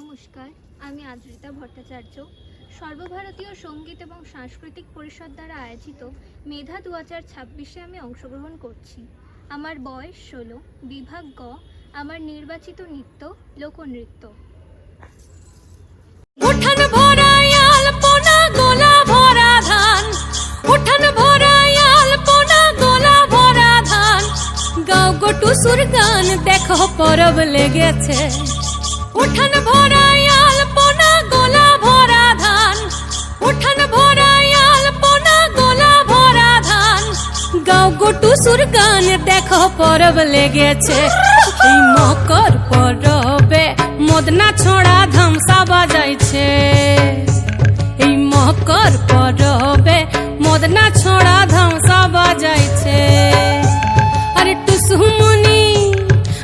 নমস্কার, আমি আদ্রিতা ভট্টাচার্য। সর্বভারতীয় সঙ্গীত এবং সাংস্কৃতিক পরিষদ দ্বারা আয়োজিত মেধা 2026-এ আমি অংশগ্রহণ করছি। আমার বয়স 16, বিভাগ গ। আমার নির্বাচিত নৃত্য লোকনৃত্য। উঠান ভরায় আলপনা গোলা ভরা ধান, উঠান ভরায় আলপনা গোলা ভরা ধান, গাও গো টুসুর গান দেখো পরব লেগেছে। উঠান ভরায় আলপনা গোলা ভরা ধান, উঠান ভরায় আলপনা গোলা ভরা ধান, গাও গো টুসুর গান দেখো পরব লেগেছে। এই মকর পরবে মদনা ছোড়া ধামসা বাজাইছে। এই মকর পরবে মদনা ছোড়া ধামসা বাজাইছে। আরে টুসুমনি,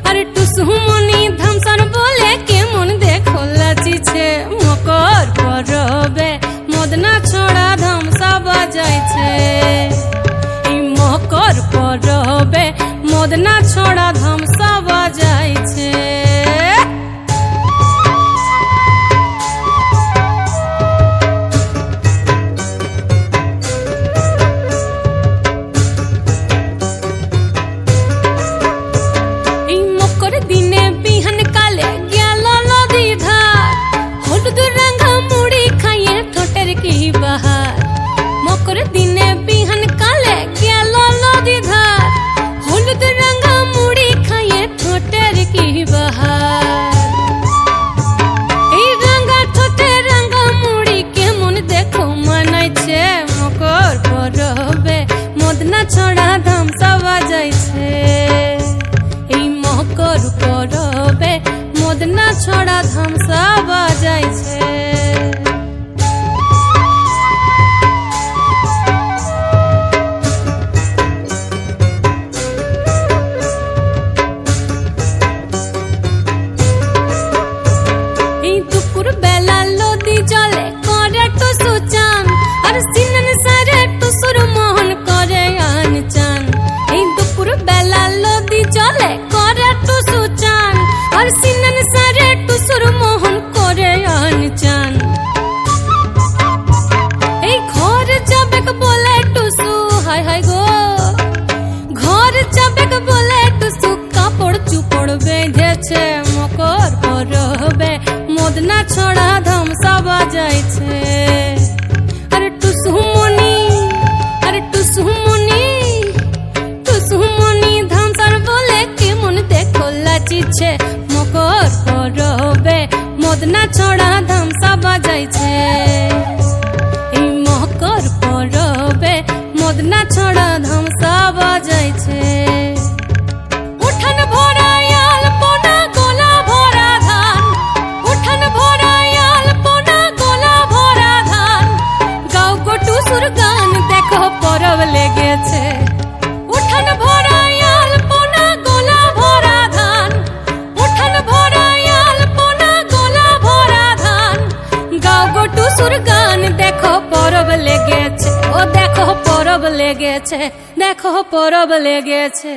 আরে টুসুমনি ধামসান বলে কেমন দেখো লাচিছে। মকর পরবে মদনা ছোড়া ধামসা বাজাইছে। এই মকর পরবে মদনা ছোড়া ধামসা বাজাইছে। এই মকর দিনে বিহান কালে গেল নদী ধার, হলুদ রাঙা মুড়ি খাইয়ে ঠোঁটের কি বাহার। মকর দিনে বিহান কালে গেল নদী ধার, হলুদ রাঙা মুড়ি খাইয়ে ঠোঁটের কি বাহার। এই রাঙা ঠোঁটে রাঙা মুড়ি কেমন দেখো মানাইছে। মকর পরবে মদনা ছড়া ধামসা বাজাইছে। এই মকর পরবে মদনা ছড়া ধামসা বাজাইছে। এই দুপুর বেলা নদী জলে করে টুসু চান, আর সিনন সারে টুসুর মোহন করে আন চান। এই দুপুর বেলা নদী জলে করে টুসু চান, আর সিনন সারে টুসুর মোহন করে আন চান। এই ঘর যাবে বলে টুসু, হায় হায় গো, ঘর যাবে বলে টুসু কাপড় চুপড় বেঁধেছে। মকর পরবে মদনা ছড়া ধামসা বাজাইছে। আরে টুসুমনি, আরে টুসুমনি, টুসুমনি ধামসার বলে কেমন দেখো লাচিছে। মকর পরবে মদনা ছড়া ধামসা বাজাইছে। এই মকর পরবে মদনা ছড়া ধামসা বাজাইছে। উঠান ভরায় আলপনা গোলা ভরা ধান, উঠান ভরায় আলপনা গোলা ভরা ধান, গাও গো টুসুর গান দেখো পরব লেগেছে। উঠান ভরায় আলপনা গোলা ভরা ধান, উঠান ভরায় আলপনা গোলা ভরা ধান, গাও গো টুসুর গান দেখো পরব লেগেছে। ও দেখো পরব লেগেছে, দেখো পরব লেগেছে।